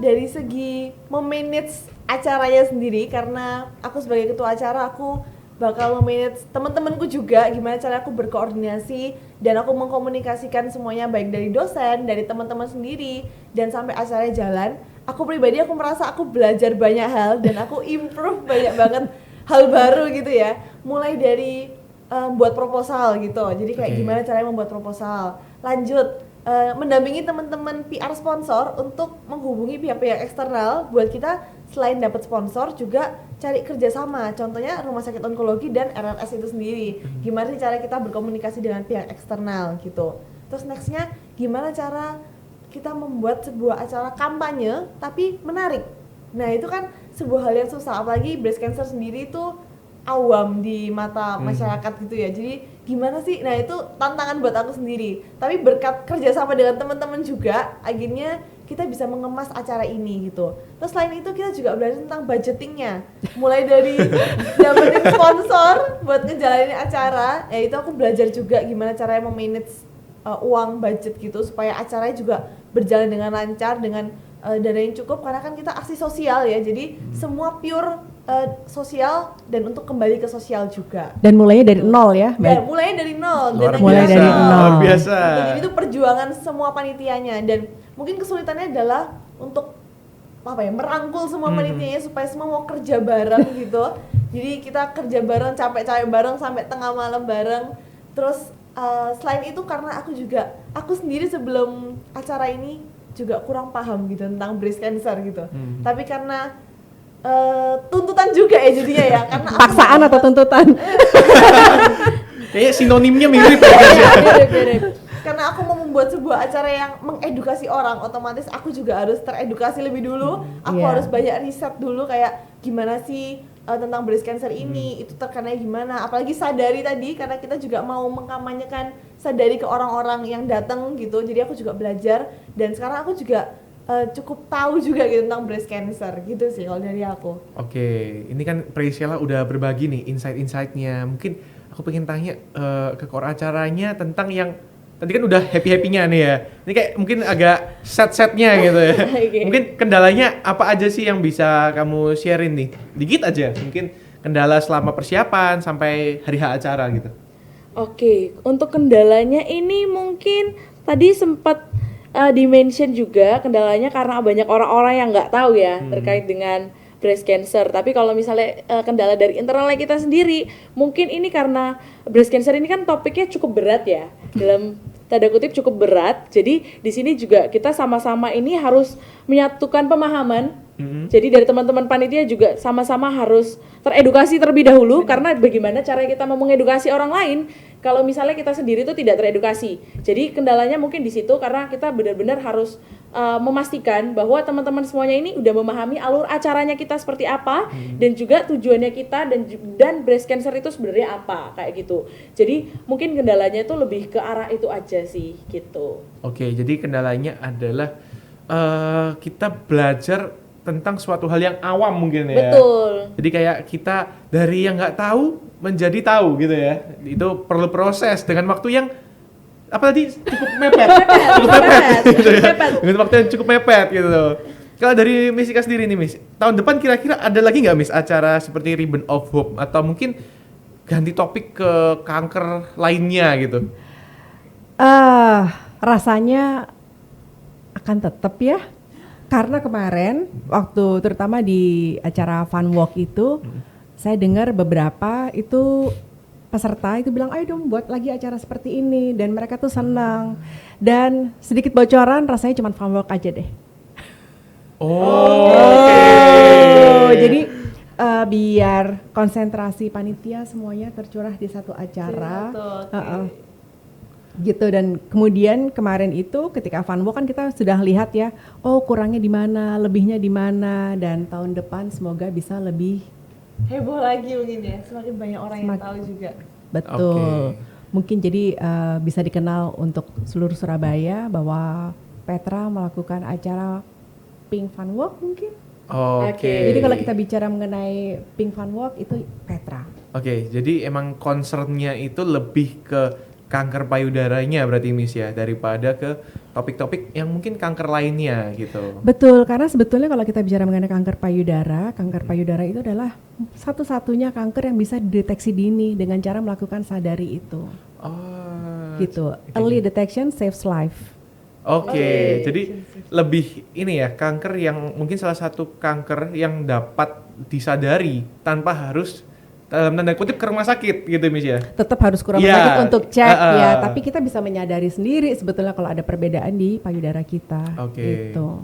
dari segi memanage acaranya sendiri, karena aku sebagai ketua acara aku bakal memanage teman-temanku juga gimana cara aku berkoordinasi dan aku mengkomunikasikan semuanya baik dari dosen, dari teman-teman sendiri dan sampai acaranya jalan. Aku pribadi aku merasa aku belajar banyak hal dan aku improve banyak banget hal baru gitu ya. Mulai dari buat proposal gitu. Jadi kayak gimana caranya membuat proposal. Lanjut mendampingi teman-teman PR sponsor untuk menghubungi pihak-pihak eksternal buat kita selain dapat sponsor juga cari kerjasama, contohnya Rumah Sakit Onkologi dan RRS itu sendiri. Gimana sih cara kita berkomunikasi dengan pihak eksternal gitu. Terus nextnya gimana cara kita membuat sebuah acara kampanye tapi menarik. Nah itu kan sebuah hal yang susah, apalagi breast cancer sendiri itu awam di mata masyarakat gitu ya. Jadi gimana sih? Nah itu tantangan buat aku sendiri. Tapi berkat kerjasama dengan teman-teman juga, akhirnya kita bisa mengemas acara ini gitu. Terus selain itu kita juga belajar tentang budgetingnya. Mulai dari dapetin sponsor buat ngejalanin acara, ya itu aku belajar juga gimana caranya memanage uang budget gitu supaya acaranya juga berjalan dengan lancar dengan dana yang cukup, karena kan kita aksi sosial ya, jadi semua pure sosial dan untuk kembali ke sosial juga. Dan mulainya dari nol ya. Ya, mulainya dari nol. Luar dananya Mulai biasa, dari nol. luar biasa. Jadi itu perjuangan semua panitianya, dan mungkin kesulitannya adalah untuk merangkul semua panitianya supaya semua mau kerja bareng gitu. Jadi kita kerja bareng, capek-capek bareng sampai tengah malam bareng. Terus selain itu karena aku sendiri sebelum acara ini juga kurang paham gitu tentang breast cancer gitu. Tapi karena tuntutan juga ya jadinya ya, karena Paksaan atau tuntutan? Kayaknya sinonimnya mirip ya. mirip. Karena aku mau membuat sebuah acara yang mengedukasi orang, otomatis aku juga harus teredukasi lebih dulu. Aku Iya. harus banyak riset dulu kayak gimana sih tentang breast cancer ini, itu terkenanya gimana. Apalagi sadari tadi, karena kita juga mau mengkampanyekan sadari ke orang-orang yang datang gitu. Jadi aku juga belajar, dan sekarang aku juga cukup tahu juga gitu tentang breast cancer gitu sih kalau dari aku. Oke, ini kan Priscilla udah berbagi nih insight-insightnya. Mungkin aku pengen tanya ke core acaranya tentang yang tadi kan udah happy-happynya nih ya. Ini kayak mungkin agak sad-sadnya gitu ya. Oke. Mungkin kendalanya apa aja sih yang bisa kamu sharein nih? Dikit aja, mungkin kendala selama persiapan sampai hari H acara gitu. Oke, untuk kendalanya ini mungkin tadi sempat di-mention juga kendalanya karena banyak orang-orang yang nggak tahu ya terkait dengan breast cancer. Tapi kalau misalnya kendala dari internalnya kita sendiri, mungkin ini karena breast cancer ini kan topiknya cukup berat ya, dalam tanda kutip cukup berat. Jadi di sini juga kita sama-sama ini harus menyatukan pemahaman. Jadi dari teman-teman panitia juga sama-sama harus teredukasi terlebih dahulu, karena bagaimana cara kita mau mengedukasi orang lain kalau misalnya kita sendiri itu tidak teredukasi. Jadi kendalanya mungkin di situ, karena kita benar-benar harus memastikan bahwa teman-teman semuanya ini udah memahami alur acaranya kita seperti apa, dan juga tujuannya kita dan breast cancer itu sebenarnya apa, kayak gitu. Jadi mungkin kendalanya itu lebih ke arah itu aja sih gitu. Oke, jadi kendalanya adalah kita belajar tentang suatu hal yang awam mungkin ya. Betul. Jadi kayak kita dari yang nggak tahu menjadi tahu gitu ya. Itu perlu proses dengan waktu yang apa tadi cukup mepet. Cukup mepet. Gitu ya. Dengan waktu yang cukup mepet gitu. Kalau dari Miss Ika sendiri nih Miss, tahun depan kira-kira ada lagi nggak Miss acara seperti Ribbon of Hope atau mungkin ganti topik ke kanker lainnya gitu? Rasanya akan tetap ya. Karena kemarin waktu terutama di acara Fun Walk itu saya dengar beberapa itu peserta itu bilang ayo dong buat lagi acara seperti ini, dan mereka tuh senang. Dan sedikit bocoran rasanya cuma Fun Walk aja deh. Jadi biar konsentrasi panitia semuanya tercurah di satu acara. Gitu. Dan kemudian kemarin itu ketika Fun Walk kan kita sudah lihat ya, oh kurangnya di mana, lebihnya di mana, dan tahun depan semoga bisa lebih Heboh lagi mungkin ya, semakin banyak orang yang tahu juga. betul. Mungkin jadi bisa dikenal untuk seluruh Surabaya bahwa Petra melakukan acara Pink Fun Walk mungkin. Oke. Jadi kalau kita bicara mengenai Pink Fun Walk itu Petra. Oke, jadi emang concernnya itu lebih ke kanker payudaranya berarti Miss ya, daripada ke topik-topik yang mungkin kanker lainnya gitu. Betul, karena sebetulnya kalau kita bicara mengenai kanker payudara itu adalah satu-satunya kanker yang bisa dideteksi dini dengan cara melakukan sadari itu. Gitu. Early detection saves life. Oke, jadi lebih ini ya, kanker yang mungkin salah satu kanker yang dapat disadari tanpa harus dalam tanda kutip ke rumah sakit gitu Miss ya. Tetap harus ke rumah sakit untuk cek ya, tapi kita bisa menyadari sendiri sebetulnya kalau ada perbedaan di payudara kita. Oke. Gitu.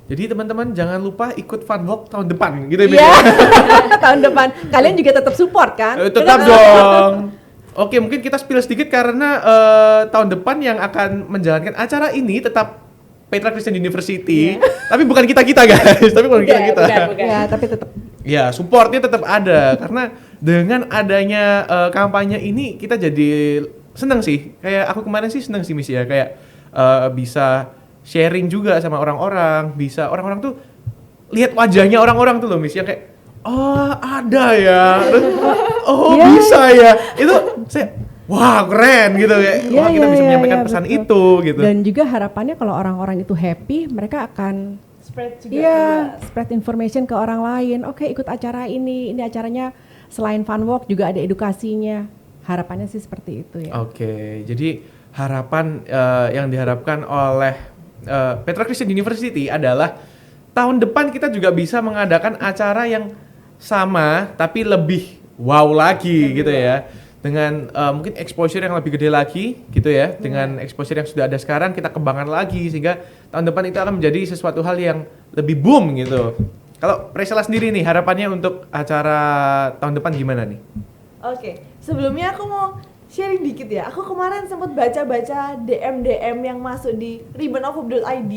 Jadi teman-teman jangan lupa ikut Fun Walk tahun depan gitu Miss Iya. ya. Tahun depan kalian juga tetap support kan? Tetap dong. Oke, mungkin kita spill sedikit karena tahun depan yang akan menjalankan acara ini tetap Petra Christian University, tapi bukan kita guys, tapi bukan kita. Bukan. Ya, tapi tetap. Ya, supportnya tetap ada karena dengan adanya kampanye ini kita jadi seneng sih. Kayak aku kemarin sih seneng sih Miss ya, kayak bisa sharing juga sama orang-orang, bisa orang-orang tuh lihat wajahnya orang-orang tuh loh Miss, yang kayak oh ada ya, terus, oh bisa ya, itu saya wah keren gitu ya. Wah, kita bisa menyampaikan pesan betul. itu gitu. Dan juga harapannya kalau orang-orang itu happy, mereka akan Spread juga. iya spread information ke orang lain. Oke, ikut acara ini acaranya selain fun walk juga ada edukasinya. Harapannya sih seperti itu ya. Oke, jadi harapan yang diharapkan oleh Petra Christian University adalah tahun depan kita juga bisa mengadakan acara yang sama tapi lebih wow lagi gitu ya. Dengan mungkin exposure yang lebih gede lagi gitu ya. Dengan exposure yang sudah ada sekarang kita kembangkan lagi sehingga tahun depan itu akan menjadi sesuatu hal yang lebih boom gitu. Kalau Priscilla sendiri nih harapannya untuk acara tahun depan gimana nih? Oke, sebelumnya aku mau sharing dikit ya. Aku kemarin sempat baca-baca DM yang masuk di ribbonofhope.id,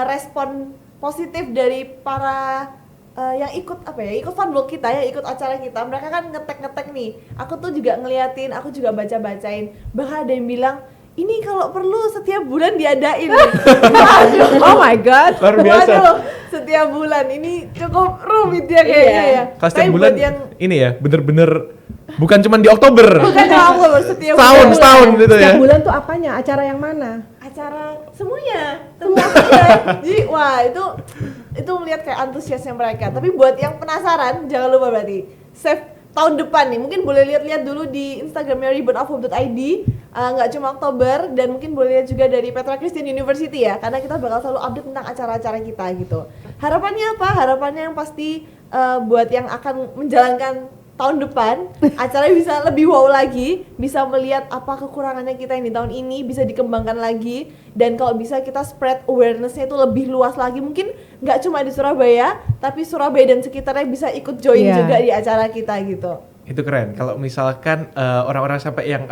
respon positif dari para yang ikut ikut fun walk kita, yang ikut acara kita. Mereka kan ngetek nih. Aku tuh juga ngeliatin, aku juga baca-bacain. Bahkan ada yang bilang, ini kalau perlu setiap bulan diadain. Oh my god. Luar biasa. Waduh, setiap bulan ini cukup rumit ya kayaknya ya. Kalau setiap Tapi bulan buat yang ini ya bener-bener bukan cuma di Oktober. bukan aku setiap Setahun bulan. setahun gitu ya. Setiap bulan tuh apanya? Acara yang mana? Acara semuanya semuanya. Jadi wah itu melihat kayak antusiasnya mereka. Tapi buat yang penasaran jangan lupa berarti save tahun depan nih, mungkin boleh lihat-lihat dulu di Instagramnya ribbonofhope.id, nggak cuma Oktober, dan mungkin boleh lihat juga dari Petra Christian University ya, karena kita bakal selalu update tentang acara-acara kita gitu. Harapannya apa? Harapannya yang pasti buat yang akan menjalankan tahun depan, acaranya bisa lebih wow lagi, bisa melihat apa kekurangannya kita yang di tahun ini, bisa dikembangkan lagi, dan kalau bisa kita spread awareness-nya itu lebih luas lagi, mungkin nggak cuma di Surabaya, tapi Surabaya dan sekitarnya bisa ikut join juga di acara kita gitu. Itu keren. Kalau misalkan orang-orang sampai yang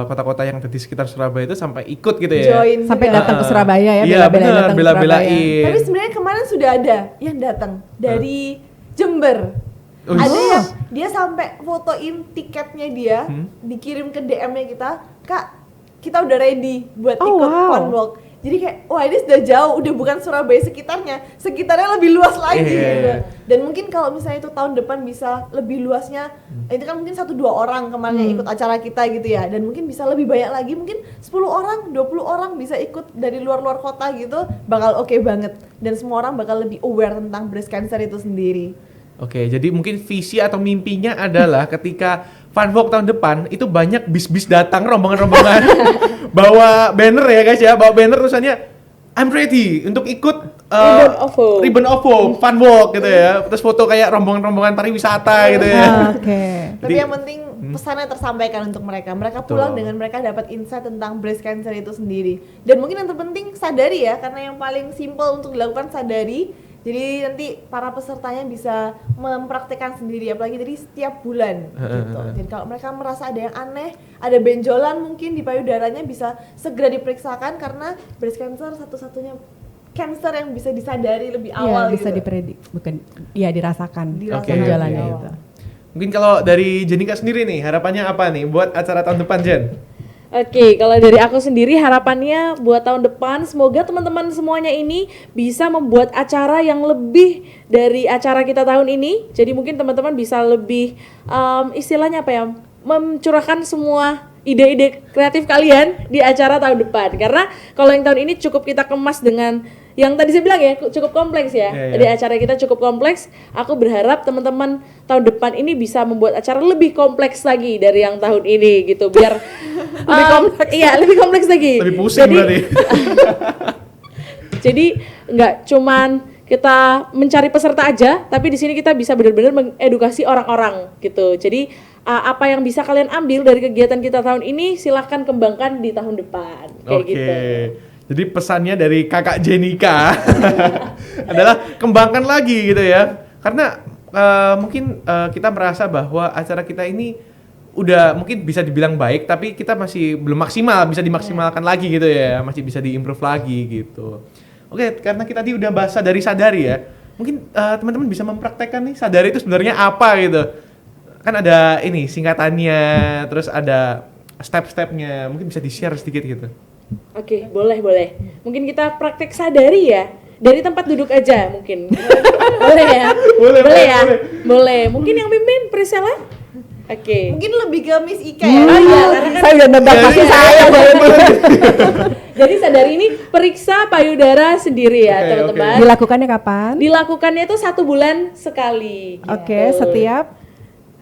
kota-kota yang ada di sekitar Surabaya itu sampai ikut gitu ya. Join Sampai juga. datang ke Surabaya ya, Iya bela-belain benar, datang ke Surabaya. bela-belain. Tapi sebenarnya kemarin sudah ada yang datang dari Jember. Oh, Ada iya? yang dia sampai fotoin tiketnya dia, dikirim ke DM-nya kita, Kak, kita udah ready buat Oh, ikut wow. fun walk. Jadi kayak, wah ini sudah jauh, udah bukan Surabaya sekitarnya lebih luas lagi. Iya. Gitu. Dan mungkin kalau misalnya itu tahun depan bisa lebih luasnya, itu kan mungkin 1-2 orang kemarin yang ikut acara kita gitu ya, dan mungkin bisa lebih banyak lagi, mungkin 10 orang, 20 orang bisa ikut dari luar-luar kota gitu, bakal oke banget. Dan semua orang bakal lebih aware tentang breast cancer itu sendiri. Oke, jadi mungkin visi atau mimpinya adalah ketika Fun Walk tahun depan itu banyak bis-bis datang, rombongan-rombongan bawa banner ya guys ya, bawa banner tulisannya I'm ready untuk ikut Ribbon of Hope, Fun Walk gitu ya. Terus foto kayak rombongan-rombongan pariwisata gitu ya. Oke. Tapi Jadi- yang penting pesannya tersampaikan untuk mereka. Mereka Betul. pulang dengan mereka dapat insight tentang breast cancer itu sendiri. Dan mungkin yang terpenting sadari ya, karena yang paling simple untuk dilakukan sadari. Jadi nanti para pesertanya bisa mempraktekkan sendiri, apalagi dari setiap bulan gitu. Jadi kalau mereka merasa ada yang aneh, ada benjolan mungkin di payudaranya, bisa segera diperiksakan karena breast cancer satu-satunya cancer yang bisa disadari lebih awal Bisa gitu. dipredik, bukan ya dirasakan Dirasakan gejalanya lebih itu. awal. Mungkin kalau dari Jenika sendiri nih, harapannya apa nih buat acara tahun depan Jen? Oke, kalau dari aku sendiri harapannya buat tahun depan semoga teman-teman semuanya ini bisa membuat acara yang lebih dari acara kita tahun ini. Jadi mungkin teman-teman bisa lebih istilahnya apa ya, mencurahkan semua ide-ide kreatif kalian di acara tahun depan. Karena kalau yang tahun ini cukup kita kemas dengan yang tadi saya bilang ya, cukup kompleks ya. Iya, iya. Jadi acara kita cukup kompleks. Aku berharap teman-teman tahun depan ini bisa membuat acara lebih kompleks lagi dari yang tahun ini gitu, biar Lebih kompleks. Iya, lebih kompleks lagi. Lebih pusing Jadi- berarti. Jadi nggak cuman kita mencari peserta aja, tapi di sini kita bisa benar-benar mengedukasi orang-orang gitu. Jadi apa yang bisa kalian ambil dari kegiatan kita tahun ini silahkan kembangkan di tahun depan kayak Oke. gitu. Jadi pesannya dari Kakak Jenika adalah kembangkan lagi gitu ya. Karena mungkin kita merasa bahwa acara kita ini udah mungkin bisa dibilang baik, tapi kita masih belum maksimal, bisa dimaksimalkan lagi gitu ya, masih bisa diimprove lagi gitu. Oke, karena kita tadi udah bahas sadari ya, mungkin teman-teman bisa mempraktekkan nih sadari itu sebenarnya apa gitu. Kan ada ini singkatannya, terus ada step-stepnya, mungkin bisa di-share sedikit gitu. Oke, boleh. Mungkin kita praktek sadari ya. Dari tempat duduk aja mungkin. Boleh ya? Boleh, ya? boleh. Boleh. Mungkin yang mimpin Priscilla? Oke. Mungkin lebih ke Miss Ika ya. Oh iya, karena kan Saya udah nebak Jadi- pasti saya. jadi Sadari ini periksa payudara sendiri ya, Oke, teman-teman. Dilakukannya kapan? Dilakukannya itu 1 bulan sekali. Oke, gitu. setiap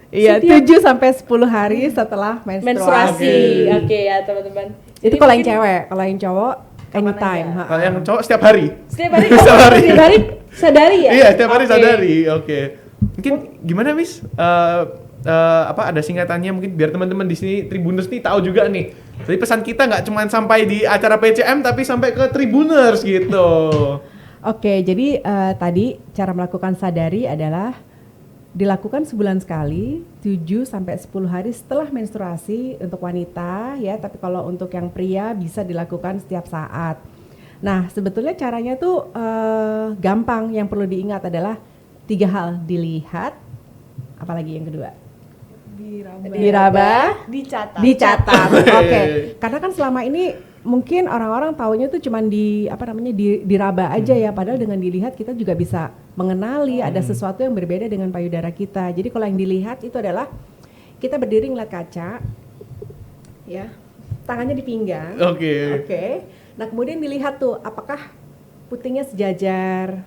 iya Setiap- 7 sampai 10 hari setelah menstruasi. menstruasi. Oke ya, teman-teman. Itu Jadi kalau yang mungkin cewek, kalau yang cowok anytime. aja. ha. Kalau yang cowok setiap hari. Setiap hari, Setiap hari. setiap hari Sadari ya? Iya, setiap hari Oke. sadari. Oke. Mungkin gimana, Miss? Apa ada singkatannya mungkin biar teman-teman di sini Tribuners nih tahu juga nih. Jadi pesan kita nggak cuma sampai di acara PCM tapi sampai ke Tribuners gitu. Oke, jadi tadi cara melakukan sadari adalah dilakukan sebulan sekali, 7 sampai 10 hari setelah menstruasi untuk wanita ya, tapi kalau untuk yang pria bisa dilakukan setiap saat. Nah, sebetulnya caranya tuh gampang, yang perlu diingat adalah 3 hal, dilihat, apalagi yang kedua? Diraba, Dicatat. dicatat. Oke. Karena kan selama ini mungkin orang-orang taunya tuh cuman diraba aja ya, padahal dengan dilihat kita juga bisa mengenali ada sesuatu yang berbeda dengan payudara kita. Jadi kalau yang dilihat itu adalah kita berdiri ngeliat kaca ya. Tangannya di pinggang. Oke. Oke. Nah, kemudian dilihat tuh apakah putingnya sejajar.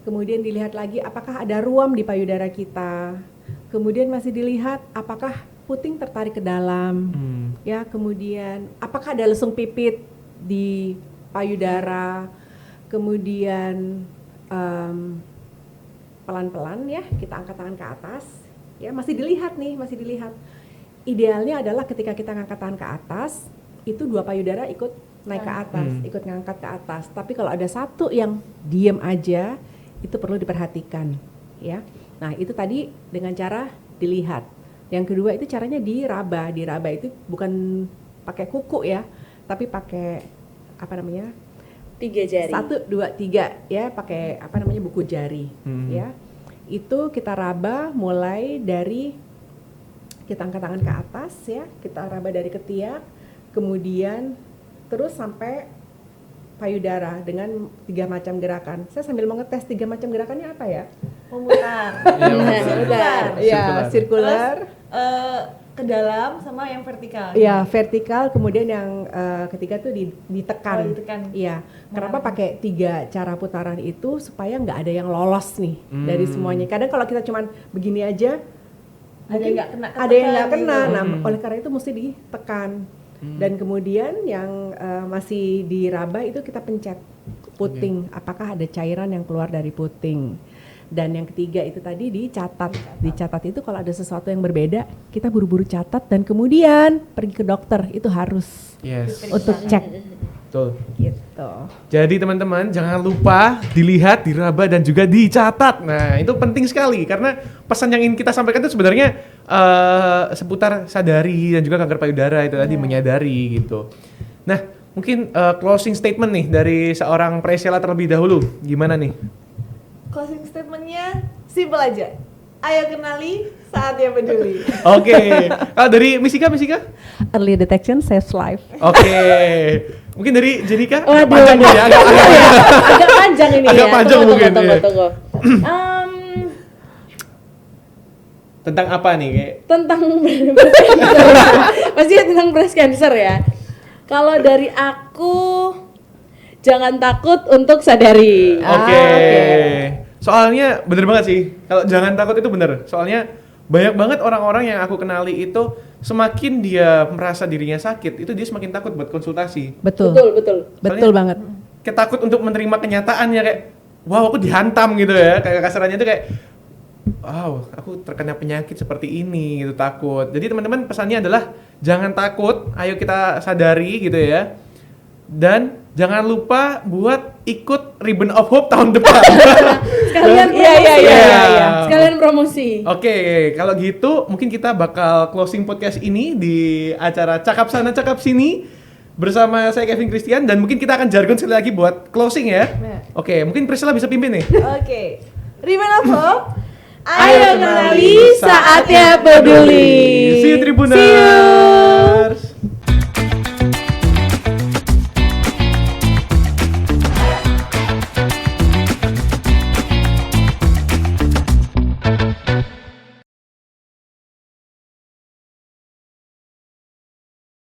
Kemudian dilihat lagi apakah ada ruam di payudara kita. Kemudian masih dilihat apakah puting tertarik ke dalam. Ya, kemudian apakah ada lesung pipit di payudara. Kemudian pelan-pelan ya kita angkat tangan ke atas. Ya, masih dilihat nih, masih dilihat. Idealnya adalah ketika kita ngangkat tangan ke atas, itu 2 payudara ikut naik ke atas, ikut ngangkat ke atas. Tapi kalau ada satu yang diem aja, itu perlu diperhatikan, ya. Nah, itu tadi dengan cara dilihat. Yang kedua itu caranya diraba. Diraba itu bukan pakai kuku ya, tapi pakai apa namanya? 3 jari. 1, 2, 3 ya, pakai apa namanya buku jari, ya. Itu kita raba mulai dari kita angkat tangan ke atas ya, kita raba dari ketiak, kemudian terus sampai payudara dengan 3 macam gerakan. Saya sambil mau ngetes 3 macam gerakannya apa ya? Memutar. Sirkular. Ya, sirkular. Ke dalam sama yang vertikal. Iya, vertikal, kemudian yang ketiga tuh ditekan. Oh, ditekan. Iya. Kenapa pakai 3 cara putaran itu supaya nggak ada yang lolos nih dari semuanya. Kadang kalau kita cuman begini aja, Ada yang nggak kena, ada yang nggak ketekan kena. gitu. Nah, oleh karena itu mesti ditekan. Dan kemudian yang masih diraba itu kita pencet puting. Apakah ada cairan yang keluar dari puting? Dan yang ketiga itu tadi dicatat. Dicatat itu kalau ada sesuatu yang berbeda, kita buru-buru catat dan kemudian pergi ke dokter. Itu harus Yes. untuk cek Betul. gitu. Jadi teman-teman jangan lupa dilihat, diraba dan juga dicatat. Nah, itu penting sekali karena pesan yang ingin kita sampaikan itu sebenarnya seputar sadari dan juga kanker payudara itu tadi menyadari gitu. Nah, mungkin closing statement nih dari seorang Priscilla terlebih dahulu. Gimana nih? Closing statementnya simple aja. Ayo kenali, saatnya peduli. Oke. Kalau dari Misika? Early detection saves life. Oke. Mungkin dari Jenika? Waduh, Panjang waduh. ya, agak Agak panjang ini Agak ya. panjang mungkin, Tunggu. ya. Tentang apa nih? Kayak Tentang pasti tentang breast cancer ya. Kalau dari aku, jangan takut untuk sadari. Oke. Soalnya bener banget sih. Kalau jangan takut itu bener. Soalnya banyak banget orang-orang yang aku kenali itu semakin dia merasa dirinya sakit, itu dia semakin takut buat konsultasi. Betul. Betul. Betul banget. Kayak takut untuk menerima kenyataannya kayak, wow aku dihantam gitu ya. Kayak kasarannya itu kayak, wow aku terkena penyakit seperti ini gitu, takut. Jadi teman-teman pesannya adalah jangan takut, ayo kita sadari gitu ya. Dan jangan lupa buat ikut Ribbon of Hope tahun depan. Sekalian promosi. Iya. Sekalian promosi. Oke, kalau gitu mungkin kita bakal closing podcast ini di acara Cakap Sana Cakap Sini bersama saya Kevin Christian dan mungkin kita akan jargon sekali lagi buat closing ya. Nah. Oke, mungkin Priscilla bisa pimpin nih. Oke. Ribbon of Hope. Ayo kenali, saatnya peduli. See you Tribuners. See you.